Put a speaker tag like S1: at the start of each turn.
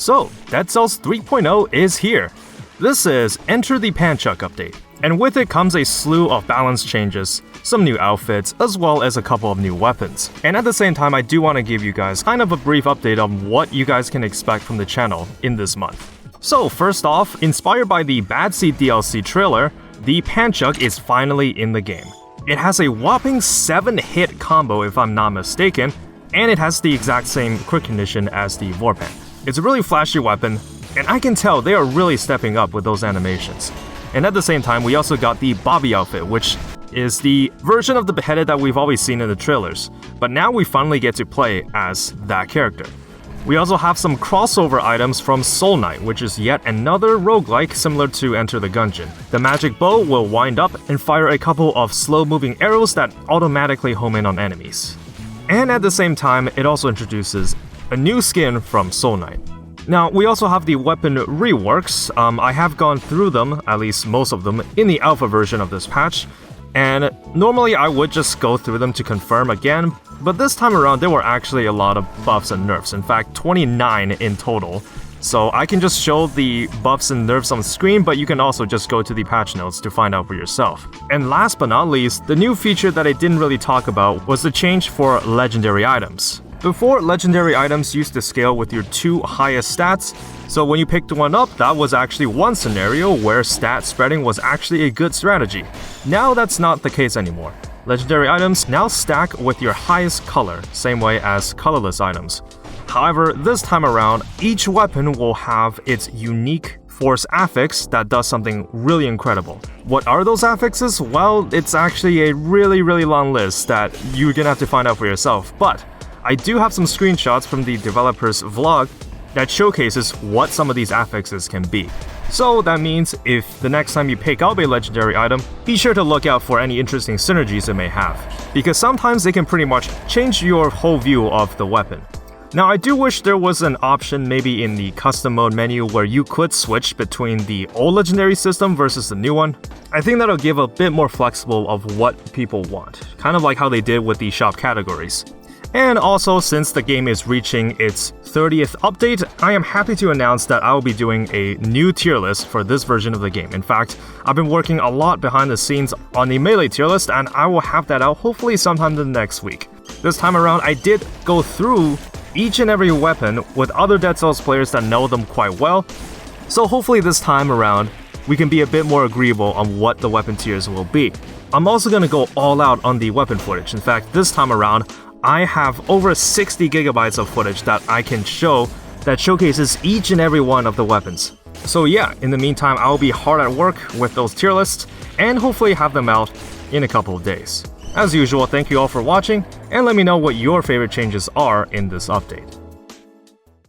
S1: So, Dead Cells 3.0 is here. This is Enter the Panchaku update, and with it comes a slew of balance changes, some new outfits, as well as a couple of new weapons. And at the same time, I do want to give you guys kind of a brief update on what you guys can expect from the channel in this month. So first off, inspired by the Bad Seed DLC trailer, the Panchaku is finally in the game. It has a whopping 7-hit combo if I'm not mistaken, and it has the exact same crit condition as the Warpan. It's a really flashy weapon, and I can tell they are really stepping up with those animations. And at the same time, we also got the Bobby outfit, which is the version of the beheaded that we've always seen in the trailers, but now we finally get to play as that character. We also have some crossover items from Soul Knight, which is yet another roguelike similar to Enter the Gungeon. The magic bow will wind up and fire a couple of slow-moving arrows that automatically home in on enemies. And at the same time, it also introduces a new skin from Soul Knight. Now, we also have the weapon reworks. I have gone through them, at least most of them, in the alpha version of this patch, and normally I would just go through them to confirm again, but this time around there were actually a lot of buffs and nerfs, in fact 29 in total. So I can just show the buffs and nerfs on screen, but you can also just go to the patch notes to find out for yourself. And last but not least, the new feature that I didn't really talk about was the change for legendary items. Before, legendary items used to scale with your 2 highest stats, so when you picked one up, that was actually one scenario where stat spreading was actually a good strategy. Now that's not the case anymore. Legendary items now stack with your highest color, same way as colorless items. However, this time around, each weapon will have its unique force affix that does something really incredible. What are those affixes? Well, it's actually a really long list that you're gonna have to find out for yourself, but I do have some screenshots from the developer's vlog that showcases what some of these affixes can be. So that means if the next time you pick up a legendary item, be sure to look out for any interesting synergies it may have, because sometimes they can pretty much change your whole view of the weapon. Now, I do wish there was an option maybe in the custom mode menu where you could switch between the old legendary system versus the new one. I think that'll give a bit more flexible of what people want, kind of like how they did with the shop categories. And also, since the game is reaching its 30th update, I am happy to announce that I will be doing a new tier list for this version of the game. In fact, I've been working a lot behind the scenes on the Melee tier list, and I will have that out hopefully sometime the next week. This time around, I did go through each and every weapon with other Dead Cells players that know them quite well, so hopefully this time around, we can be a bit more agreeable on what the weapon tiers will be. I'm also going to go all out on the weapon footage. In fact, this time around, I have over 60 gigabytes of footage that I can show that showcases each and every one of the weapons. So yeah, in the meantime, I'll be hard at work with those tier lists and hopefully have them out in a couple of days. As usual, thank you all for watching, and let me know what your favorite changes are in this update.